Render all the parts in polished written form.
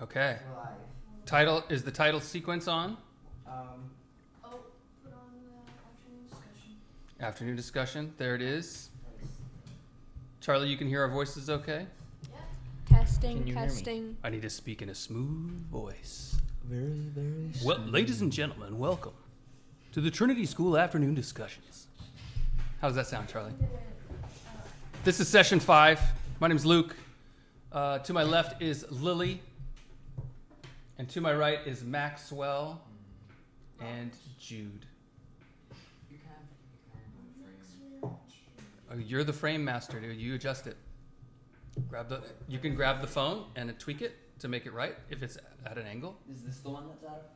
Okay. We're live. Is the title sequence on? Put on the afternoon discussion. Afternoon discussion. There it is. Charlie, you can hear our voices okay? Yeah. Testing, Can you hear me? testing. I need to speak in a smooth voice. Very, very Well, ladies and gentlemen, welcome to the Trinity School Afternoon Discussions. How does that sound, Charlie? This is session 5. My name's Luke. To my left is Lily. And to my right is Maxwell and Jude. Oh, you're the frame master, dude. You adjust it. You can grab the phone and tweak it to make it right if it's at an angle. Is this the one that's out?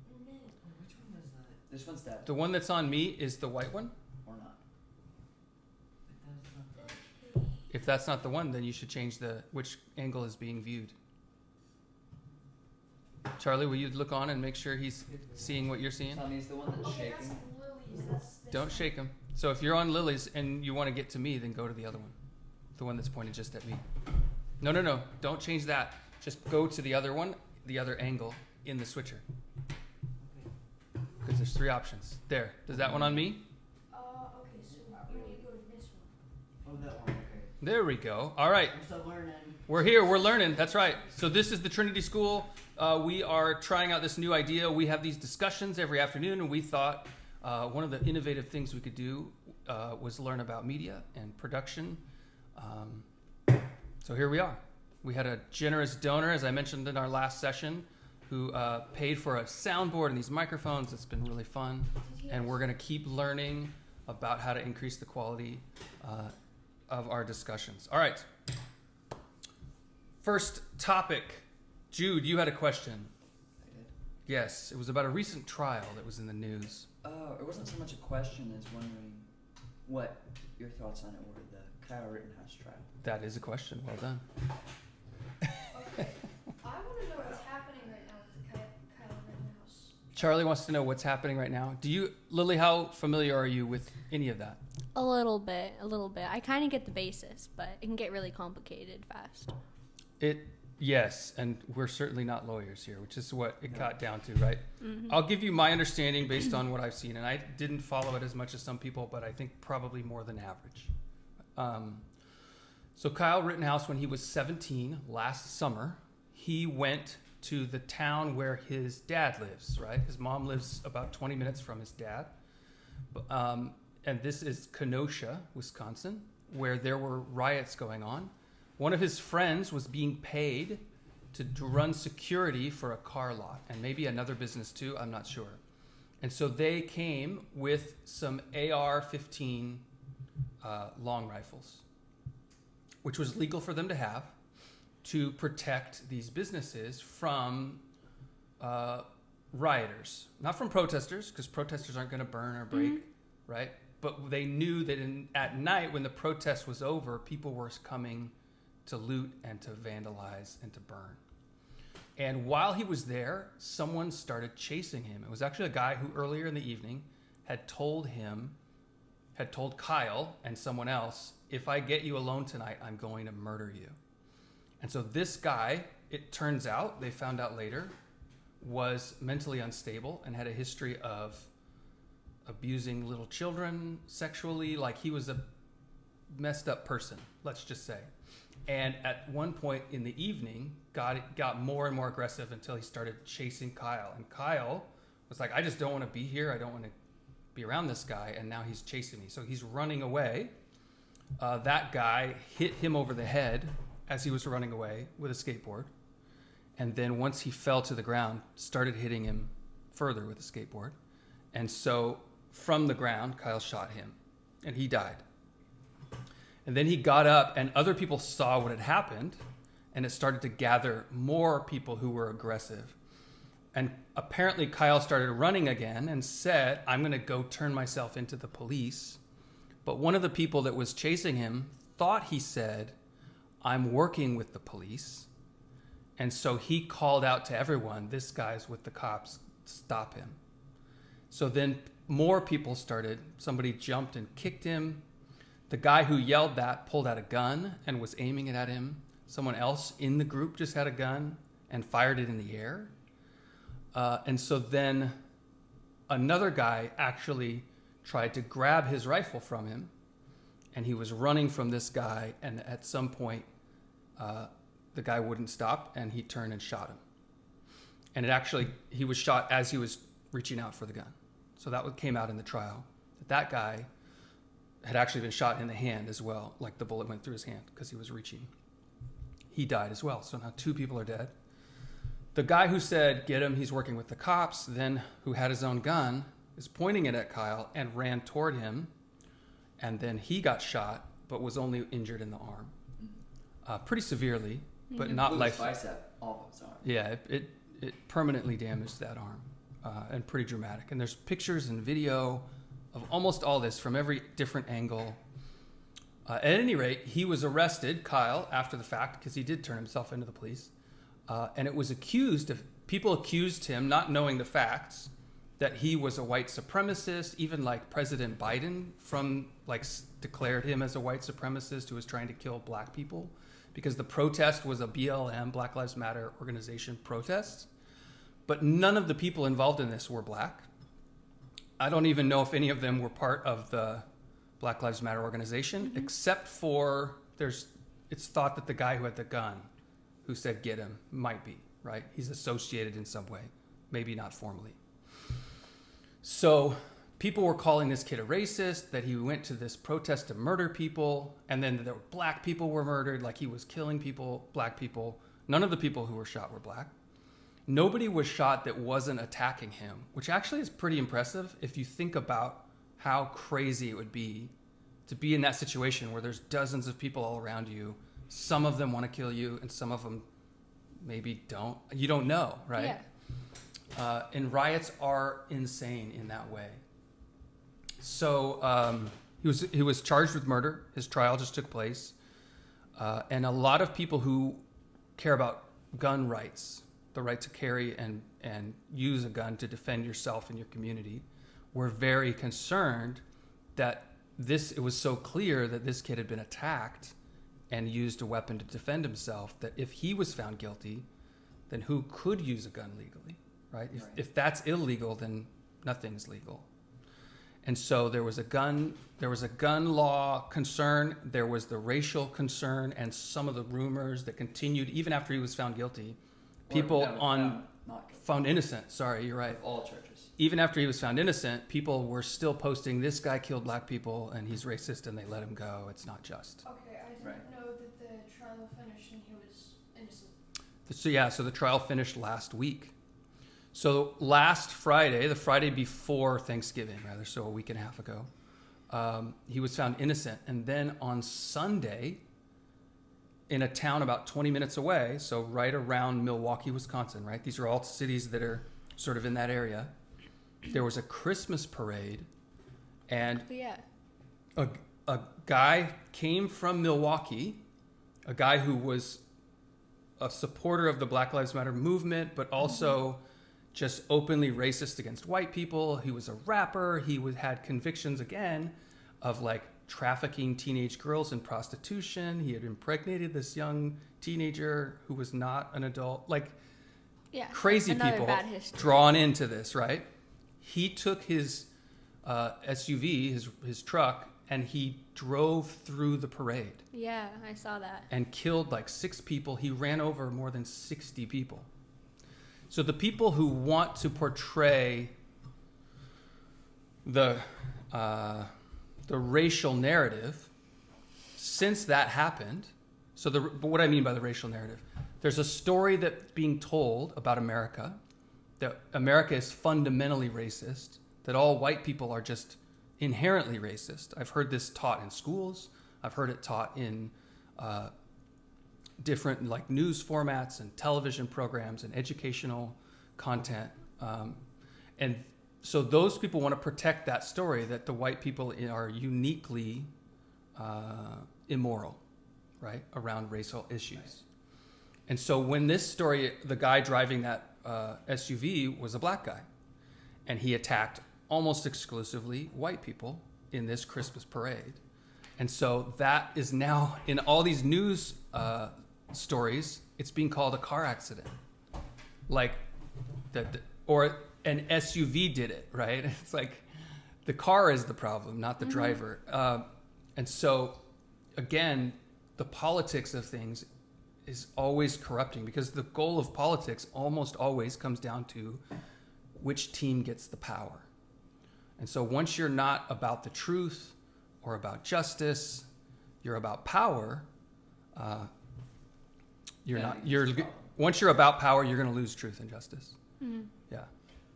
Which one is that? This one's that. The one that's on me is the white one. Or not? If that's not the one, then you should change which angle is being viewed. Charlie, will you look on and make sure he's seeing what you're seeing? Tommy's the one that's Okay, shaking. that's Lily's. That's this Don't one. shake him. So if you're on Lily's and you want to get to me, then go to the other one. The one that's pointed just at me. No. Don't change that. Just go to the other one, the other angle in the switcher. Because there's 3 options. There. Does that one on me? Okay, so you need to go to this one. Oh, that one. Okay. There we go. All right. I'm still learning. We're here. We're learning. That's right. So this is the Trinity School. We are trying out this new idea. We have these discussions every afternoon, and we thought one of the innovative things we could do was learn about media and production. So here we are. We had a generous donor, as I mentioned in our last session, who paid for a soundboard and these microphones. It's been really fun. And we're going to keep learning about how to increase the quality of our discussions. All right. First topic. Jude, you had a question. I did. Yes, it was about a recent trial that was in the news. It wasn't so much a question as wondering what your thoughts on it were, the Kyle Rittenhouse trial. That is a question. Well done. Okay. I want to know what's happening right now with the Kyle Rittenhouse. Charlie wants to know what's happening right now. Lily, how familiar are you with any of that? A little bit. I kind of get the basis, but it can get really complicated fast. Yes, and we're certainly not lawyers here, which is what it got down to, right? Mm-hmm. I'll give you my understanding based on what I've seen, and I didn't follow it as much as some people, but I think probably more than average. So Kyle Rittenhouse, when he was 17 last summer, he went to the town where his dad lives, right? His mom lives about 20 minutes from his dad. And this is Kenosha, Wisconsin, where there were riots going on. One of his friends was being paid to run security for a car lot, and maybe another business too, I'm not sure. And so they came with some AR-15 long rifles, which was legal for them to have, to protect these businesses from rioters. Not from protesters, because protesters aren't going to burn or break, right? But they knew that at night, when the protest was over, people were coming to loot and to vandalize and to burn. And while he was there, someone started chasing him. It was actually a guy who earlier in the evening had told Kyle and someone else, if I get you alone tonight, I'm going to murder you. And so this guy, it turns out, they found out later, was mentally unstable and had a history of abusing little children sexually. Like, he was a messed up person, let's just say. And at one point in the evening, got more and more aggressive until he started chasing Kyle. And Kyle was like, I just don't want to be here. I don't want to be around this guy. And now he's chasing me. So he's running away. That guy hit him over the head as he was running away with a skateboard. And then once he fell to the ground, started hitting him further with a skateboard. And so from the ground, Kyle shot him. And he died. And then he got up, and other people saw what had happened, and it started to gather more people who were aggressive. And apparently Kyle started running again and said, I'm going to go turn myself into the police. But one of the people that was chasing him thought he said, I'm working with the police. And so he called out to everyone, this guy's with the cops, stop him. So then more people started, somebody jumped and kicked him. The guy who yelled that pulled out a gun and was aiming it at him. Someone else in the group just had a gun and fired it in the air. And so then another guy actually tried to grab his rifle from him, and he was running from this guy, and at some point the guy wouldn't stop, and he turned and shot him. And he was shot as he was reaching out for the gun. So that came out in the trial. That guy had actually been shot in the hand as well, like the bullet went through his hand because he was reaching. He died as well. So now 2 people are dead. The guy who said, get him, he's working with the cops, then who had his own gun, is pointing it at Kyle and ran toward him. And then he got shot, but was only injured in the arm. Pretty severely, but not Blew his life. bicep off of his arm. Yeah, it permanently damaged that arm, and pretty dramatic. And there's pictures and video of almost all this from every different angle. At any rate, he was arrested, Kyle, after the fact, because he did turn himself into the police. And it was people accused him, not knowing the facts, that he was a white supremacist. Even like President Biden declared him as a white supremacist who was trying to kill black people, because the protest was a BLM, Black Lives Matter organization protest. But none of the people involved in this were black. I don't even know if any of them were part of the Black Lives Matter organization, except for it's thought that the guy who had the gun, who said get him, might be, right? He's associated in some way, maybe not formally. So people were calling this kid a racist, that he went to this protest to murder people, and then there were black people were murdered, like he was killing people, black people. None of the people who were shot were black. Nobody was shot that wasn't attacking him, which actually is pretty impressive if you think about how crazy it would be to be in that situation where there's dozens of people all around you. Some of them want to kill you, and some of them maybe don't. You don't know, right? Yeah. And riots are insane in that way. So he was charged with murder. His trial just took place. And a lot of people who care about gun rights, the right to carry and use a gun to defend yourself and your community, were very concerned that it was so clear that this kid had been attacked and used a weapon to defend himself, that if he was found guilty, then who could use a gun legally, right? If that's illegal, then nothing's legal. And so there was a gun law concern, there was the racial concern, and some of the rumors that continued even after he was found guilty. Found innocent. Sorry, you're right. All churches. Even after he was found innocent, people were still posting, this guy killed black people and he's racist, and they let him go. It's not just. Okay, I didn't know that the trial finished and he was innocent. So the trial finished last week. So last Friday, the Friday before Thanksgiving, rather, so a week and a half ago, he was found innocent. And then on Sunday, in a town about 20 minutes away, so right around Milwaukee, Wisconsin, right? These are all cities that are sort of in that area. There was a Christmas parade, and a guy came from Milwaukee, a guy who was a supporter of the Black Lives Matter movement, but also just openly racist against white people. He was a rapper. He had convictions again of like trafficking teenage girls in prostitution. He had impregnated this young teenager who was not an adult. Crazy people drawn into this, right? He took his SUV, his truck, and he drove through the parade. Yeah, I saw that. And killed like 6 people. He ran over more than 60 people. So the people who want to portray the racial narrative, since that happened, but what I mean by the racial narrative, there's a story that's being told about America, that America is fundamentally racist, that all white people are just inherently racist. I've heard this taught in schools. I've heard it taught in different like news formats and television programs and educational content. And so those people want to protect that story, that the white people are uniquely immoral, right, around racial issues. And so when this story, the guy driving that SUV was a black guy, and he attacked almost exclusively white people in this Christmas parade. And so that is now in all these news stories, it's being called a car accident. like or an SUV did it, right? It's like the car is the problem, not the driver. And so, again, the politics of things is always corrupting, because the goal of politics almost always comes down to which team gets the power. And so once you're not about the truth or about justice, you're about power. Once you're about power, you're going to lose truth and justice. Yeah.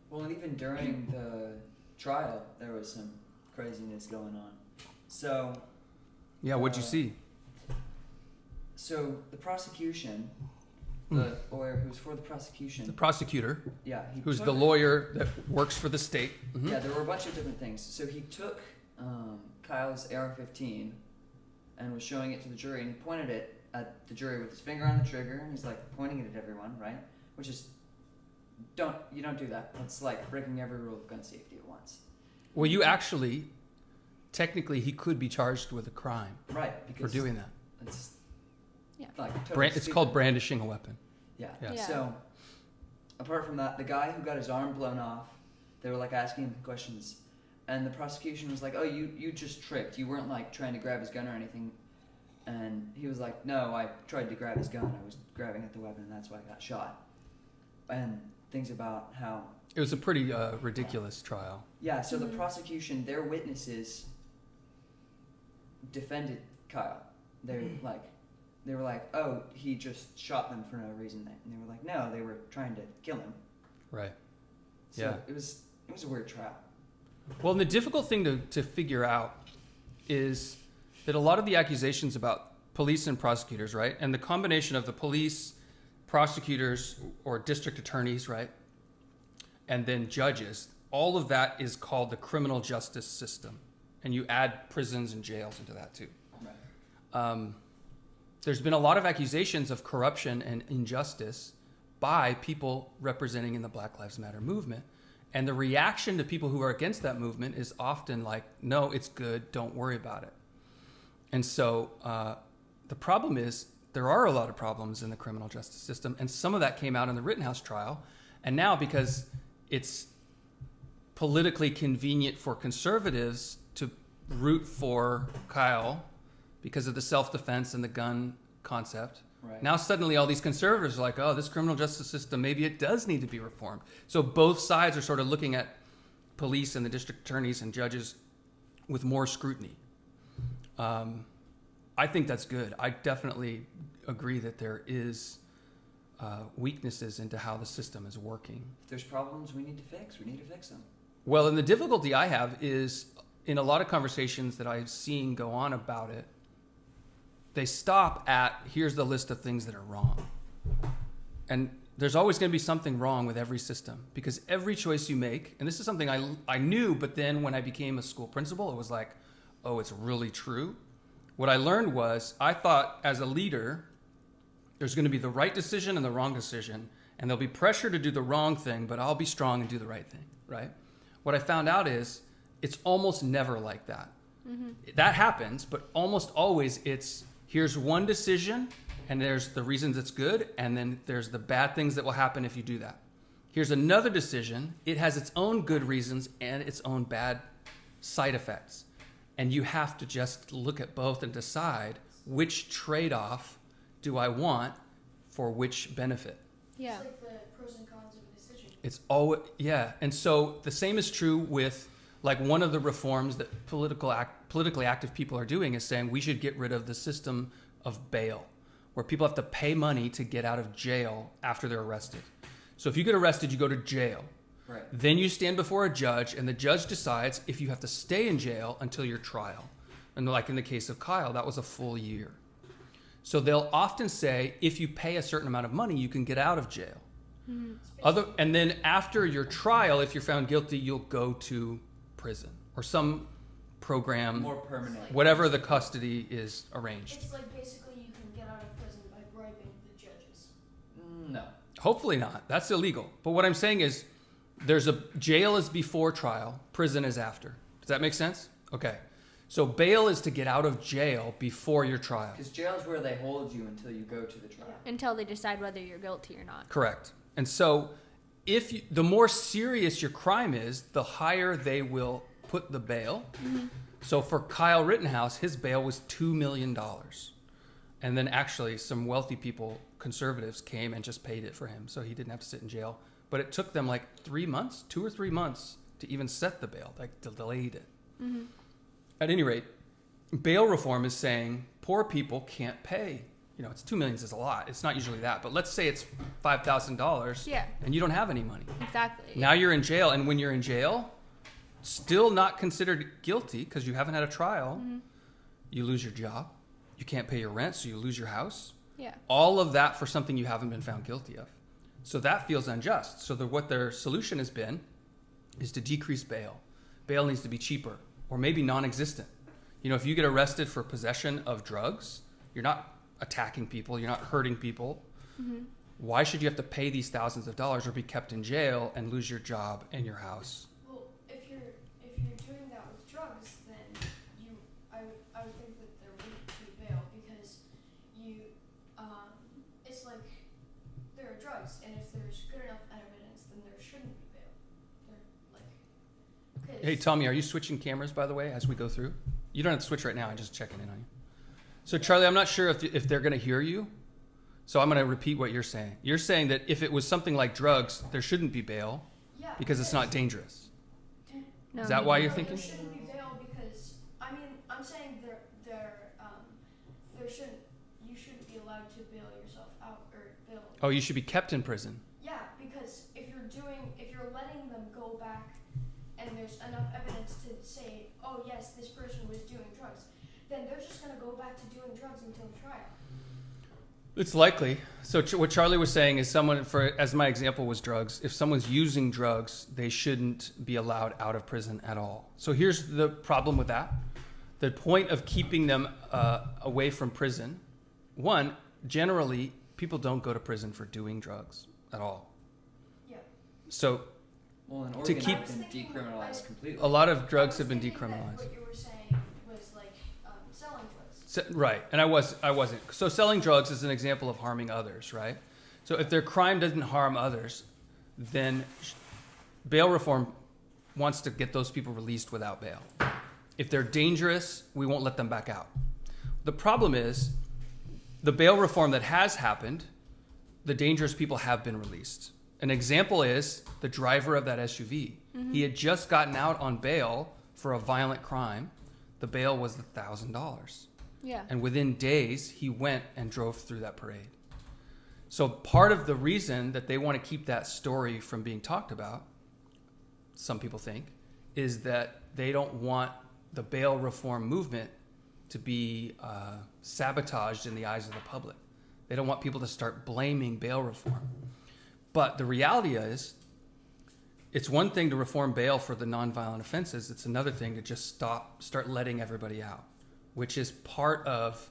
Well, and even during the trial, there was some craziness going on. So. Yeah, what'd you see? So the prosecution, the lawyer who was for the prosecution. The prosecutor. Yeah. Who's the lawyer that works for the state. Mm-hmm. Yeah, there were a bunch of different things. So he took Kyle's AR-15 and was showing it to the jury, and he pointed it at the jury with his finger on the trigger, and he's like pointing it at everyone, right? Which is, you don't do that. That's like breaking every rule of gun safety at once. Well, technically, he could be charged with a crime. Right, for doing that. It's Yeah. like totally It's called brandishing a weapon. Yeah. Yeah. So, apart from that, the guy who got his arm blown off, they were like asking him questions, and the prosecution was like, "Oh, you just tricked. You weren't like trying to grab his gun or anything." And he was like, "No, I tried to grab his gun. I was grabbing at the weapon, and that's why I got shot." And things about how it was a pretty ridiculous trial. Yeah. So the prosecution, their witnesses, defended Kyle. They were like, "Oh, he just shot them for no reason." And they were like, "No, they were trying to kill him." Right. So Yeah. It was a weird trial. Well, and the difficult thing to figure out is that a lot of the accusations about police and prosecutors, right, and the combination of the police, prosecutors, or district attorneys, right, and then judges, all of that is called the criminal justice system. And you add prisons and jails into that too. Right. There's been a lot of accusations of corruption and injustice by people representing in the Black Lives Matter movement. And the reaction to people who are against that movement is often like, no, it's good, don't worry about it. And so the problem is there are a lot of problems in the criminal justice system, and some of that came out in the Rittenhouse trial. And now, because it's politically convenient for conservatives to root for Kyle because of the self-defense and the gun concept, Right. now suddenly all these conservatives are like, oh, this criminal justice system, maybe it does need to be reformed. So both sides are sort of looking at police and the district attorneys and judges with more scrutiny. I think that's good. I definitely agree that there is weaknesses into how the system is working. If there's problems we need to fix them. Well, and the difficulty I have is in a lot of conversations that I've seen go on about it, they stop at, here's the list of things that are wrong. And there's always going to be something wrong with every system, because every choice you make, and this is something I knew, but then when I became a school principal, it was like, oh, it's really true. What I learned was, I thought as a leader, there's going to be the right decision and the wrong decision, and there'll be pressure to do the wrong thing, but I'll be strong and do the right thing, right? What I found out is, it's almost never like that. Mm-hmm. That happens, but almost always it's, here's one decision, and there's the reasons it's good, and then there's the bad things that will happen if you do that. Here's another decision. It has its own good reasons and its own bad side effects. And you have to just look at both and decide which trade-off do I want for which benefit. Yeah. It's like the pros and cons of a decision. It's always, yeah. And so the same is true with, like, one of the reforms that politically active people are doing is saying we should get rid of the system of bail, where people have to pay money to get out of jail after they're arrested. So if you get arrested, you go to jail. Right. Then you stand before a judge, and the judge decides if you have to stay in jail until your trial. And like in the case of Kyle, that was a full year. So they'll often say, if you pay a certain amount of money, you can get out of jail. Mm-hmm. And then after your trial, if you're found guilty, you'll go to prison or some program, More permanent. whatever the custody is arranged. It's like basically you can get out of prison by bribing the judges. No. Hopefully not. That's illegal. But what I'm saying is, there's a jail is before trial, prison is after. Does that make sense? Okay. So bail is to get out of jail before your trial. Because jail is where they hold you until you go to the trial. Until they decide whether you're guilty or not. Correct. And so the more serious your crime is, the higher they will put the bail. Mm-hmm. So for Kyle Rittenhouse, his bail was $2 million. And then actually some wealthy people, conservatives, came and just paid it for him. So he didn't have to sit in jail. But it took them like 3 months, 2 or 3 months to even set the bail, like delayed it. Mm-hmm. At any rate, bail reform is saying poor people can't pay. You know, it's $2 million is a lot. It's not usually that. But let's say it's $5,000 Yeah. and you don't have any money. Exactly. Now you're in jail. And when you're in jail, still not considered guilty because you haven't had a trial, Mm-hmm. you lose your job. You can't pay your rent, so you lose your house. Yeah. All of that for something you haven't been found guilty of. So that feels unjust. So what their solution has been is to decrease bail. Bail needs to be cheaper or maybe non-existent. You know, if you get arrested for possession of drugs, you're not attacking people, you're not hurting people. Mm-hmm. Why should you have to pay these thousands of dollars or be kept in jail and lose your job and your house? Well, if you're doing that with drugs, then I would think that there wouldn't be bail because it's like there are drugs, and if there's good enough evidence, then there shouldn't be bail. They're like, Hey, Tommy, are you switching cameras, by the way, as we go through? You don't have to switch right now. I'm just checking in on you. So, Charlie, I'm not sure if they're going to hear you. So I'm going to repeat what you're saying. You're saying that if it was something like drugs, there shouldn't be bail yeah, because it's not dangerous. No, Is that why you're No, thinking? there shouldn't be bail because I'm saying you shouldn't be allowed to bail yourself out or bail. Oh, you should be kept in prison. Yeah, because if you're letting them go back, and there's enough evidence to say, oh yes, this person was doing drugs, then they're just gonna go back to doing drugs until trial. It's likely. So what Charlie was saying is as my example was drugs, if someone's using drugs, they shouldn't be allowed out of prison at all. So here's the problem with that. The point of keeping them away from prison, one, generally, people don't go to prison for doing drugs at all. Yeah. So Well, in To Oregon, keep- it's been decriminalized completely. a lot of drugs have been I was thinking that decriminalized. what you were saying was like selling drugs. Right, and I wasn't. So selling drugs is an example of harming others, right? So if their crime doesn't harm others, then bail reform wants to get those people released without bail. If they're dangerous, we won't let them back out. The problem is, the bail reform that has happened, the dangerous people have been released. An example is the driver of that SUV. Mm-hmm. He had just gotten out on bail for a violent crime. The bail was $1,000. Yeah. And within days, he went and drove through that parade. So part of the reason that they want to keep that story from being talked about, some people think, is that they don't want the bail reform movement to be sabotaged in the eyes of the public. They don't want people to start blaming bail reform. But the reality is, it's one thing to reform bail for the nonviolent offenses. It's another thing to just start letting everybody out, which is part of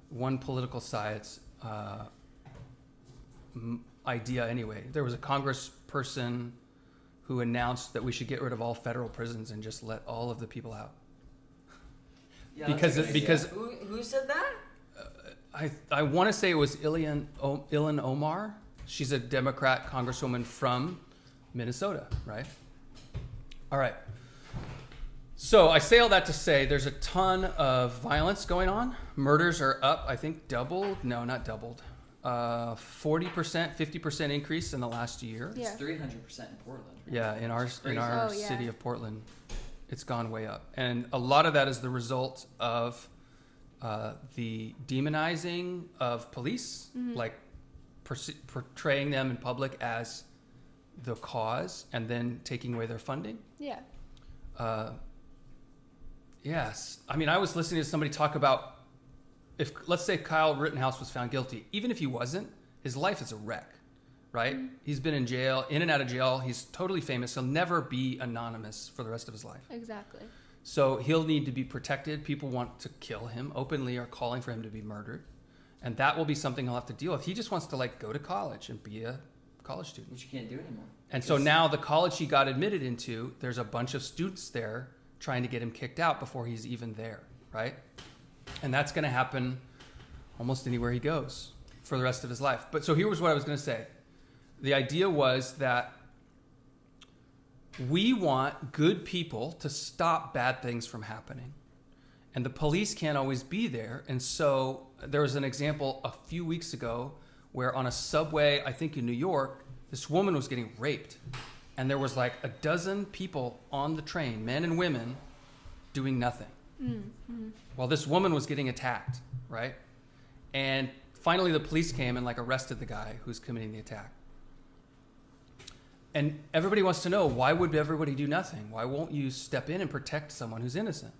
one political side's idea anyway. There was a congressperson who announced that we should get rid of all federal prisons and just let all of the people out. Yeah, because that's a good idea. Who said that? I want to say it was Ilhan Omar. She's a Democrat congresswoman from Minnesota, right? All right. So I say all that to say there's a ton of violence going on. Murders are up, I think doubled. No, not doubled. 40%, 50% increase in the last year. Yeah. It's 300% in Portland. Right? Yeah, in our crazy. Oh, yeah. city of Portland, it's gone way up. And a lot of that is the result of the demonizing of police, like portraying them in public as the cause and then taking away their funding. Yeah. Yes. I mean, I was listening to somebody talk about if, let's say Kyle Rittenhouse was found guilty, even if he wasn't, his life is a wreck, right? He's been in jail, in and out of jail. He's totally famous. He'll never be anonymous for the rest of his life. Exactly. So he'll need to be protected. People want to kill him openly or calling for him to be murdered. And that will be something he'll have to deal with. He just wants to go to college and be a college student. Which you can't do anymore. And so now the college he got admitted into, there's a bunch of students there trying to get him kicked out before he's even there, right? And that's going to happen almost anywhere he goes for the rest of his life. But so here was what I was going to say. The idea was that we want good people to stop bad things from happening. And the police can't always be there. And so there was an example a few weeks ago where on a subway, I think in New York, this woman was getting raped. And there was like a dozen people on the train, men and women, doing nothing. Mm-hmm. While this woman was getting attacked, right? And finally the police came and like arrested the guy who's committing the attack. And everybody wants to know, why would everybody do nothing? Why won't you step in and protect someone who's innocent?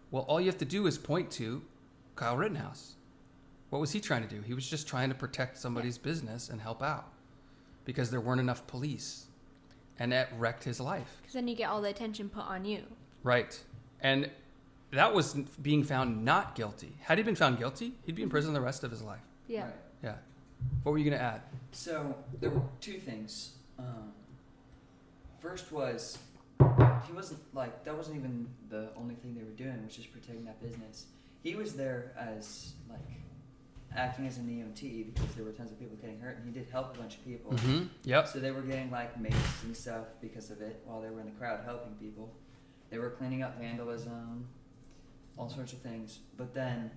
Well, all you have to do is point to Kyle Rittenhouse. What was he trying to do? He was just trying to protect somebody's business and help out because there weren't enough police. And that wrecked his life. Because then you get all the attention put on you. Right. And that was being found not guilty. Had he been found guilty, he'd be in prison the rest of his life. Yeah. Right. Yeah. What were you going to add? So there were two things. First was, he wasn't like, that wasn't even the only thing they were doing, was just protecting that business. He was there as like acting as an EMT because there were tons of people getting hurt, and he did help a bunch of people. Mm-hmm. Yep. So they were getting like mace and stuff because of it while they were in the crowd helping people. They were cleaning up vandalism, all sorts of things. But then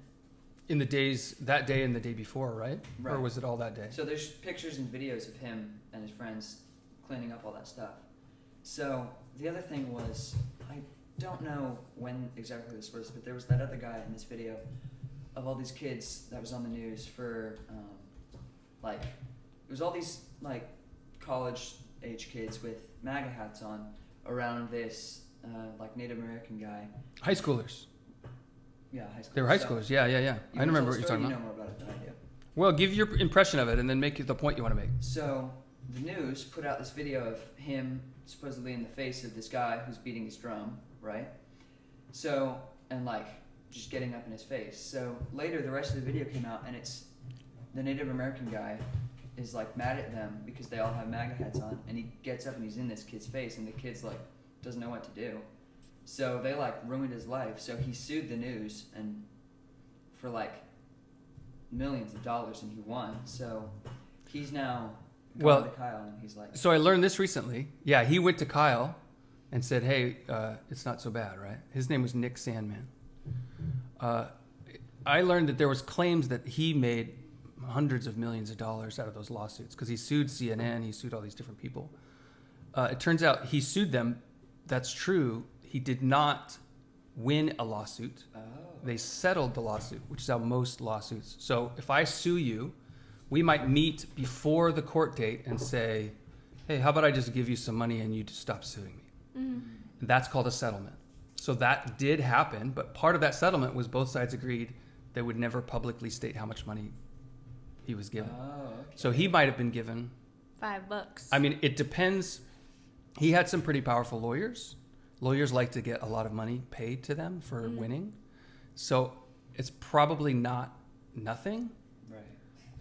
in the days, that day and the day before, right? Or was it all that day? So there's pictures and videos of him and his friends cleaning up all that stuff. So the other thing was, I don't know when exactly this was, but there was that other guy in this video of all these kids that was on the news for, like, it was all these, like, college-age kids with MAGA hats on around this, like, Native American guy. High schoolers. Yeah, high schoolers. They were high schoolers, yeah. I remember what you're talking about. You know more about it than I do. Well, give your impression of it and then make the point you want to make. So the news put out this video of him supposedly in the face of this guy who's beating his drum, right? So, and like, just getting up in his face. So later the rest of the video came out and it's the Native American guy is like mad at them because they all have MAGA hats on, and he gets up and he's in this kid's face and the kid's like doesn't know what to do. So they like ruined his life. So he sued the news and for like millions of dollars, and he won. So he's now going to Kyle and he's like, so I learned this recently. Yeah, he went to Kyle and said, hey, it's not so bad, right? His name was Nick Sandman. I learned that there was claims that he made hundreds of millions of dollars out of those lawsuits because he sued CNN, he sued all these different people. It turns out he sued them. That's true. He did not win a lawsuit. oh. They settled the lawsuit, which is how most lawsuits. So if I sue you, we might meet before the court date and say, hey, how about I just give you some money and you just stop suing me? Mm-hmm. That's called a settlement. So that did happen, but part of that settlement was both sides agreed they would never publicly state how much money he was given. Oh, okay. So he might have been given $5. I mean, it depends. He had some pretty powerful lawyers. Lawyers like to get a lot of money paid to them for winning. So it's probably not nothing. Right.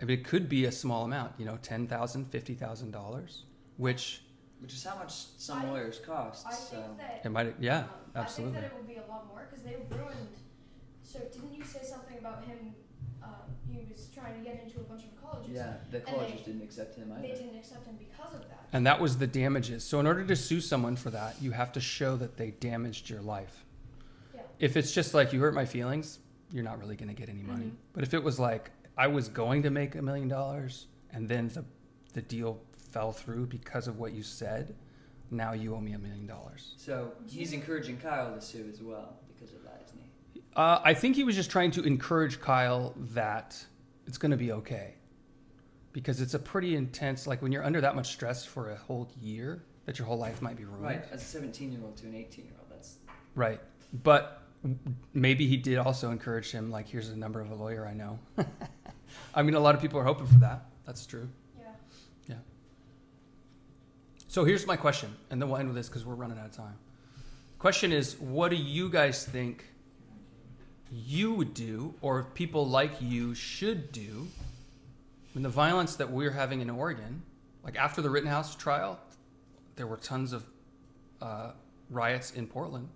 I mean, it could be a small amount, $10,000, $50,000, which is how much some lawyers cost. I so. think that it might, yeah, absolutely. I think that it would be a lot more because they ruined. So didn't you say something about him? He was trying to get into a bunch of colleges. Yeah, the colleges didn't accept him either. They didn't accept him because of that. And that was the damages. So in order to sue someone for that, you have to show that they damaged your life. Yeah. If it's just like you hurt my feelings, you're not really going to get any money. Mm-hmm. But if it was like I was going to make $1 million and then the deal fell through because of what you said, now you owe me $1 million. So he's encouraging Kyle to sue as well because of that, isn't he? I think he was just trying to encourage Kyle that it's going to be okay. Because it's a pretty intense, like when you're under that much stress for a whole year, that your whole life might be ruined. Right, as a 17-year-old to an 18-year-old, that's... Right. But maybe he did also encourage him, like, here's the number of a lawyer I know. I mean, a lot of people are hoping for that. That's true. Yeah. Yeah. So here's my question, and then we'll end with this because we're running out of time. Question is, what do you guys think you would do, or people like you should do, when the violence that we're having in Oregon, like after the Rittenhouse trial, there were tons of riots in Portland,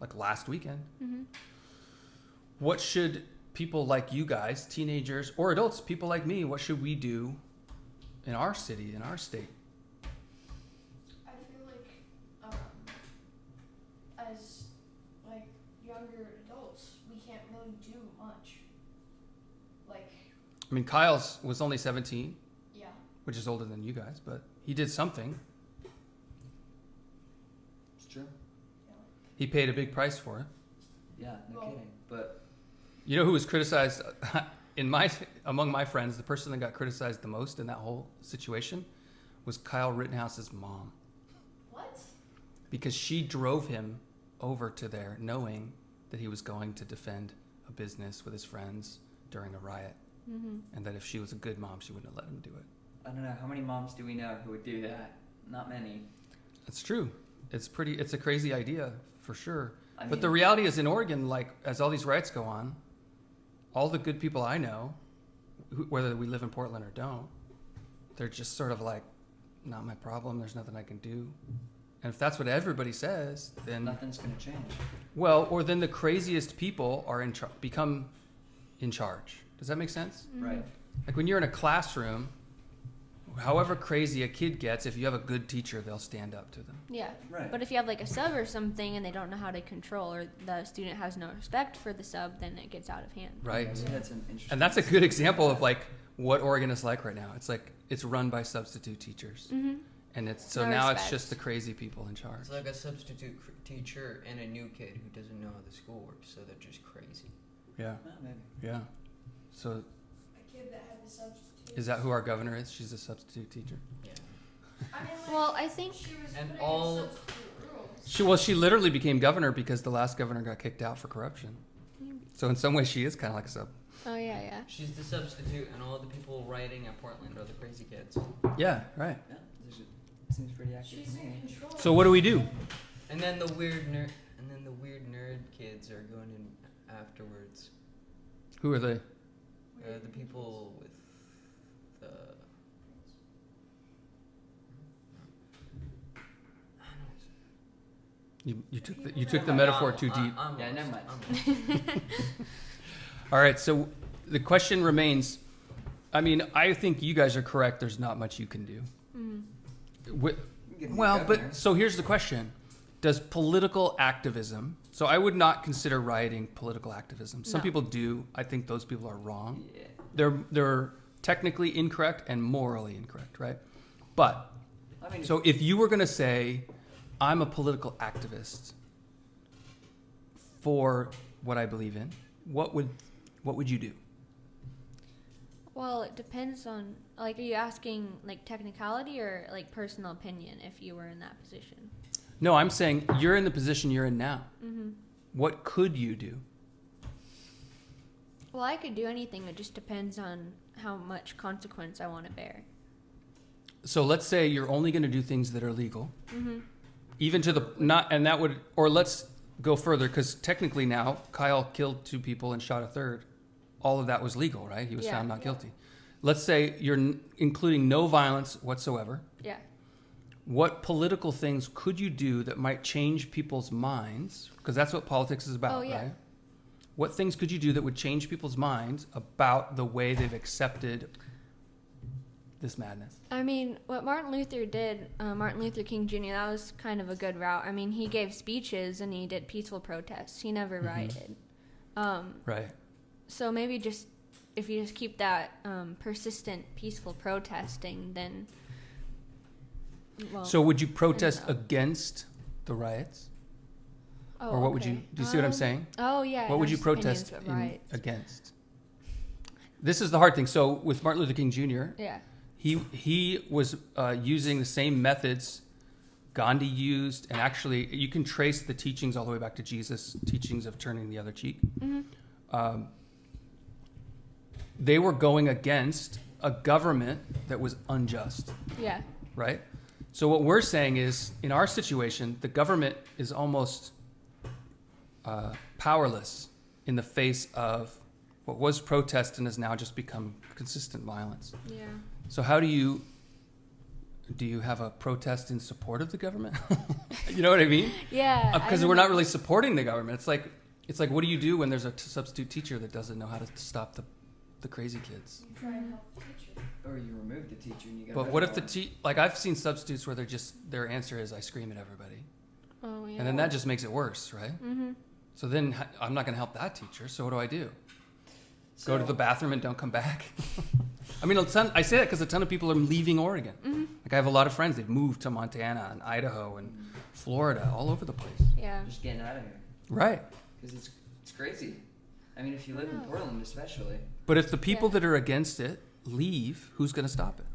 like last weekend. Mm-hmm. What should people like you guys, teenagers or adults, people like me, what should we do in our city, in our state? I feel like, as like younger adults, we can't really do much. Like, I mean, Kyle's was only 17, yeah. which is older than you guys, but he did something. It's true. He paid a big price for it. Yeah, no Well- kidding. But You know who was criticized among my friends? The person that got criticized the most in that whole situation was Kyle Rittenhouse's mom, What? because she drove him over to there knowing that he was going to defend a business with his friends during a riot, and that if she was a good mom, she wouldn't have let him do it. I don't know, how many moms do we know who would do that? Not many. It's true. It's a crazy idea for sure. I But the mean- reality is, in Oregon, like, as all these riots go on, all the good people I know, whether we live in Portland or don't, they're just sort of like, not my problem. There's nothing I can do. And if that's what everybody says, then Nothing's gonna change. well, or then the craziest people are become in charge. Does that make sense? Right. Like when you're in a classroom, however crazy a kid gets, if you have a good teacher, they'll stand up to them. Yeah. Right. But if you have like a sub or something and they don't know how to control, or the student has no respect for the sub, then it gets out of hand. Right. Yeah, we had some interesting. And that's a good example of like what Oregon is like right now. It's like it's run by substitute teachers, and it's so No now it's respect. just the crazy people in charge. It's like a substitute teacher and a new kid who doesn't know how the school works, so they're just crazy. Yeah, Well, maybe. yeah. So A kid that had the substitute. is that who our governor is? She's a substitute teacher. Yeah. I mean, like, Well, I think she was And putting all- in substitute She rules. she literally became governor because the last governor got kicked out for corruption. So in some ways, she is kind of like a sub. Oh yeah. She's the substitute, and all the people rioting at Portland are the crazy kids. Yeah, right. Yeah, seems pretty accurate She's to me. in control. So what do we do? And then the weird nerd kids are going in afterwards. Who are they? The people with the. You took the metaphor too deep. I'm Yeah, lost. never mind. I'm lost. All right, so the question remains. I mean, I think you guys are correct. There's not much you can do. Give me Well, governor. but so here's the question: does political activism? So I would not consider rioting political activism. Some No. people do. I think those people are wrong. Yeah. They're technically incorrect and morally incorrect, right? But I mean, so if you were going to say, I'm a political activist for what I believe in, what would you do? Well, it depends on, like, are you asking like technicality or like personal opinion if you were in that position? No, I'm saying you're in the position you're in now. What could you do? Well, I could do anything. It just depends on how much consequence I want to bear. So let's say you're only going to do things that are legal, even to the not, and that would, or let's go further because technically now Kyle killed 2 people and shot a third. All of that was legal, right? He was Yeah. found not guilty. Let's say you're including no violence whatsoever. Yeah. What political things could you do that might change people's minds? Because that's what politics is about, Oh, yeah. right? What things could you do that would change people's minds about the way they've accepted this madness? I mean, what Martin Luther did, Martin Luther King Jr., that was kind of a good route. I mean, he gave speeches and he did peaceful protests. He never rioted. Right. So maybe just, if you just keep that persistent peaceful protesting, then, well. So would you protest I don't know. against the riots? Oh, Or what would you, okay. do you see what I'm saying? Oh, yeah. What would not you just opinions, protest but riots. against? This is the hard thing. So with Martin Luther King Jr., Yeah. he was using the same methods Gandhi used, and actually you can trace the teachings all the way back to Jesus' teachings of turning the other cheek. They were going against a government that was unjust, Yeah. right? So what we're saying is, in our situation, the government is almost powerless in the face of what was protest and has now just become consistent violence. Yeah. So how do you have a protest in support of the government? You know what I mean? Yeah. Because we're not really supporting the government. It's like what do you do when there's a substitute teacher that doesn't know how to stop the crazy kids. You try and help the teacher. Or you remove the teacher and you get. But rid what of if the one. like I've seen substitutes where their answer is I scream at everybody, Oh yeah. and then that just makes it worse, right? Mm-hmm. So then I'm not going to help that teacher. So what do I do? So, Go to the bathroom and don't come back? I mean, I say that because a ton of people are leaving Oregon. Mm-hmm. Like I have a lot of friends. They've moved to Montana and Idaho and Florida, all over the place. Yeah. Just getting out of here Right. because it's crazy. I mean, if you live in Yeah. Portland, especially, But if the people Yeah. that are against it leave, who's going to stop it?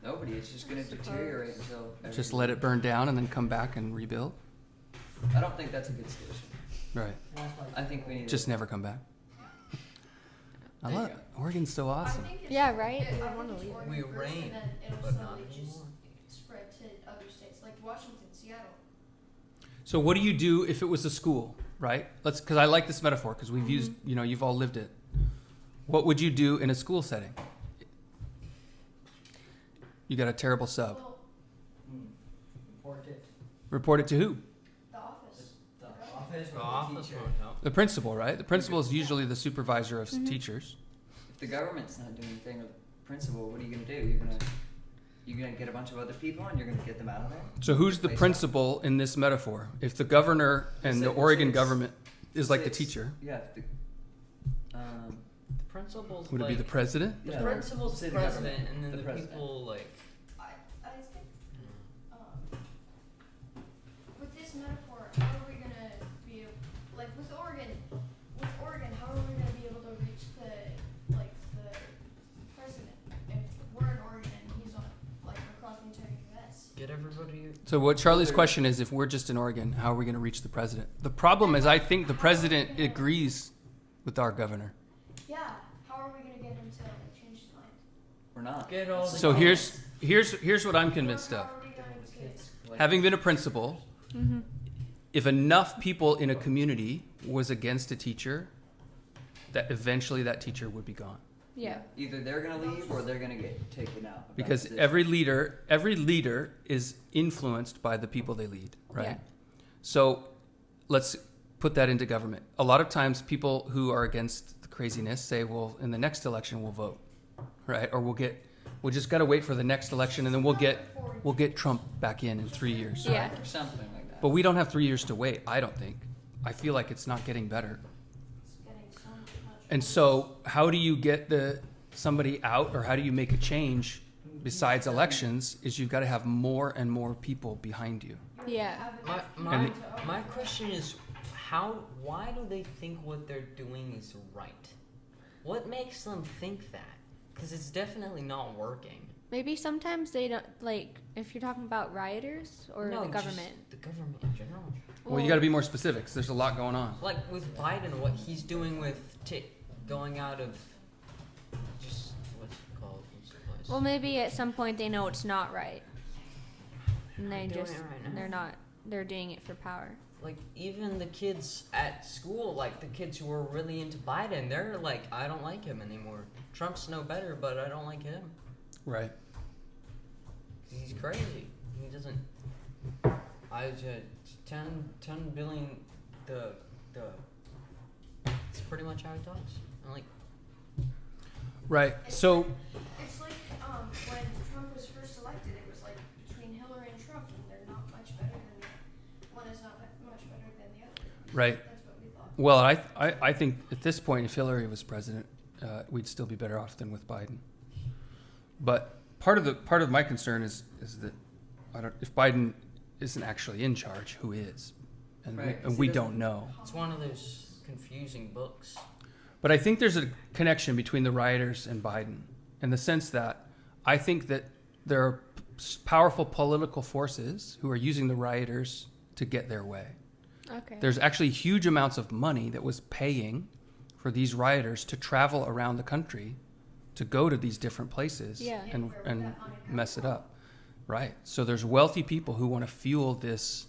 nobody. It's just going to deteriorate until. Just let it burn down and then come back and rebuild? I don't think that's a good solution. Right. I think we need Just never come back. I There you love it. Oregon's so awesome. I think it's, Yeah, right? I I wanna think it's leave. Oregon We first, reign, and then it'll but not slowly just anymore. spread to other states like Washington, Seattle. So what do you do if it was a school, right? Because I like this metaphor because we've used, you've all lived it. What would you do in a school setting? You got a terrible sub. Well, Report it to who? the office. The office won't help. The principal, right? The principal is usually the supervisor of teachers. If the government's not doing anything with principal, what are you gonna do? You're gonna get a bunch of other people and you're gonna get them out of there. So who's the Replace principal in this metaphor? If the governor and the Say- Oregon say it's- government is like the it's- teacher, Yeah. The principal's would it be the president? The Yeah. principal's Say the the president, government. and then The the, president. people like. I think with this metaphor, how are we gonna be like with Oregon? With Oregon, how are we gonna be able to reach the president if we're in Oregon and he's on across the entire U.S.? Get everybody. So what Charlie's question is, if we're just in Oregon, how are we going to reach the president? The problem is, I think the president agrees with our governor. Yeah. How are we gonna get him to change his mind? We're not. Get all the. So here's what I'm convinced Or of. how are we going to? Having been a principal, Mm-hmm. if enough people in a community was against a teacher, that eventually that teacher would be gone. Yeah. Either they're gonna leave or they're gonna get taken out. of that Because position. every leader is influenced by the people they lead, right? Yeah. So let's put that into government. A lot of times people who are against the craziness say, well, in the next election we'll vote, right? Or we'll just got to wait for the next election and then we'll get Trump back in 3 years. Yeah. or something like that. But we don't have 3 years to wait, I don't think. I feel like it's not getting better. It's getting so much. And so how do you get somebody out, or how do you make a change besides elections, is you've got to have more and more people behind you. Yeah. My question is, why do they think what they're doing is right? What makes them think that? Because it's definitely not working. Maybe sometimes they don't like if you're talking about rioters or No, the just government. the government in general. Well, you got to be more specific 'cause there's a lot going on. Like with Biden, what he's doing with going out of just what's it called? What's the place? Well, maybe at some point they know it's not right, and they They're doing just it right now. they're not. They're doing it for power. Like even the kids at school, like the kids who were really into Biden, they're like, I don't like him anymore. Trump's no better, but I don't like him. Right. He's crazy. He doesn't. I just 10 billion. The. It's pretty much how he talks. I'm like, Right. So It's like when Trump was first elected, it was like between Hillary and Trump, and they're not much better than one is not much better than the other. Right. That's what we thought. Well, I think at this point, if Hillary was president, we'd still be better off than with Biden. But part of my concern is that if Biden isn't actually in charge, who is? And Right, 'cause we he don't know. it's one of those confusing books. But I think there's a connection between the rioters and Biden in the sense that I think that there are powerful political forces who are using the rioters to get their way. Okay. There's actually huge amounts of money that was paying for these rioters to travel around the country to go to these different places Yeah. and mess it up. Right. So there's wealthy people who want to fuel this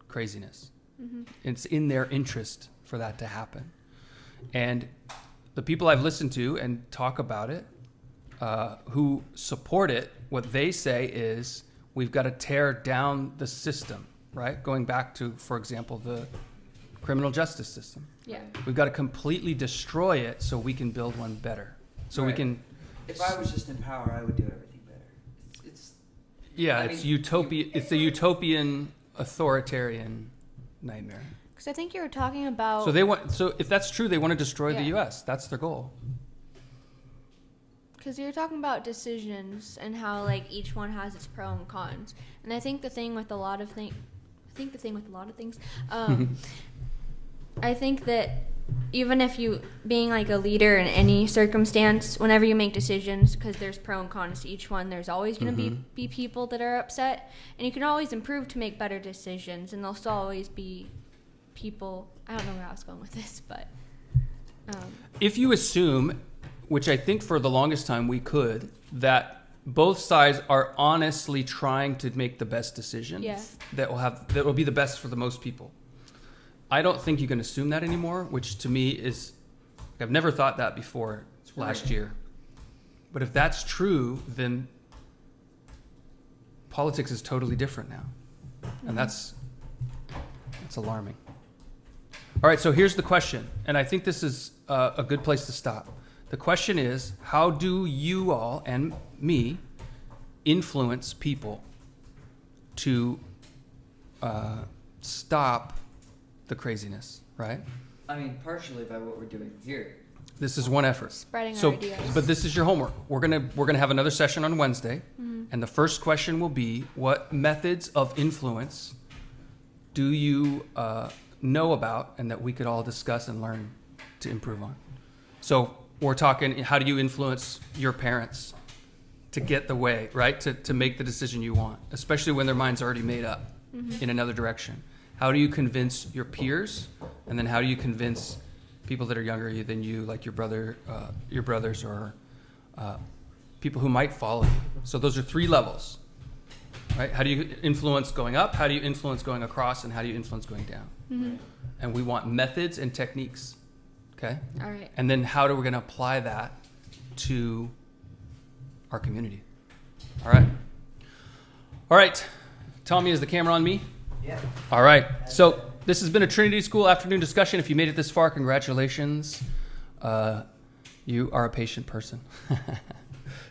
craziness. Mm-hmm. It's in their interest for that to happen. And the people I've listened to and talk about it, who support it, what they say is we've got to tear down the system, right? Going back to, for example, the criminal justice system. Yeah. We've got to completely destroy it so we can build one better. So we Right. can. If I was just in power, I would do everything better. It's Yeah, I it's mean, utopia. It's a utopian authoritarian nightmare. Because I think you were talking about. So they want. So if that's true, they want to destroy the Yeah. U.S. That's their goal. Because you're talking about decisions and how like each one has its pro and cons, and I think the thing with a lot of things, I think that even if you being like a leader in any circumstance, whenever you make decisions, because there's pro and cons to each one, there's always going to be people that are upset, and you can always improve to make better decisions, and there'll still always be people. I don't know where I was going with this, but If you assume, which I think for the longest time we could, that both sides are honestly trying to make the best decision Yeah. that will be the best for the most people. I don't think you can assume that anymore, which to me is, I've never thought that before last year. But if that's true, then politics is totally different now. And that's alarming. All right, so here's the question, and I think this is a good place to stop. The question is, how do you all and me influence people to stop the craziness, right? I mean, partially by what we're doing here. This is one effort. spreading our So, ideas. but this is your homework. We're gonna have another session on Wednesday, and the first question will be, what methods of influence do you know about, and that we could all discuss and learn to improve on? So we're talking, how do you influence your parents to get the way, right? To make the decision you want, especially when their mind's already made up in another direction. How do you convince your peers, and then how do you convince people that are younger than you, like your brothers, or people who might follow you? So those are 3 levels, right? How do you influence going up? How do you influence going across? And how do you influence going down? And we want methods and techniques, okay? All right. And then how are we going to apply that to our community? All right. All right. Tommy, is the camera on me? Yeah. All right. So this has been a Trinity School afternoon discussion. If you made it this far, congratulations. You are a patient person.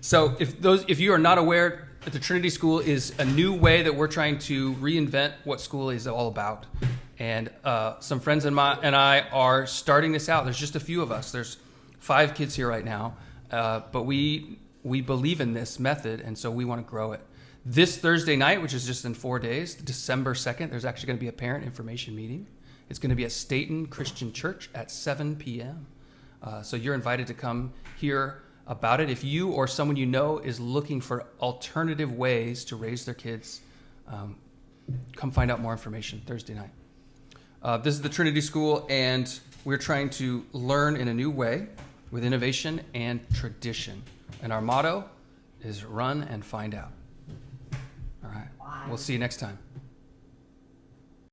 So if you are not aware, that the Trinity School is a new way that we're trying to reinvent what school is all about. And some friends and I are starting this out. There's just a few of us. There's 5 kids here right now, but we believe in this method, and so we want to grow it. This Thursday night, which is just in 4 days, December 2nd, there's actually going to be a parent information meeting. It's going to be at Staten Christian Church at 7 p.m. So you're invited to come hear about it. If you or someone you know is looking for alternative ways to raise their kids, come find out more information Thursday night. This is the Trinity School, and we're trying to learn in a new way with innovation and tradition. And our motto is run and find out. All right. We'll see you next time.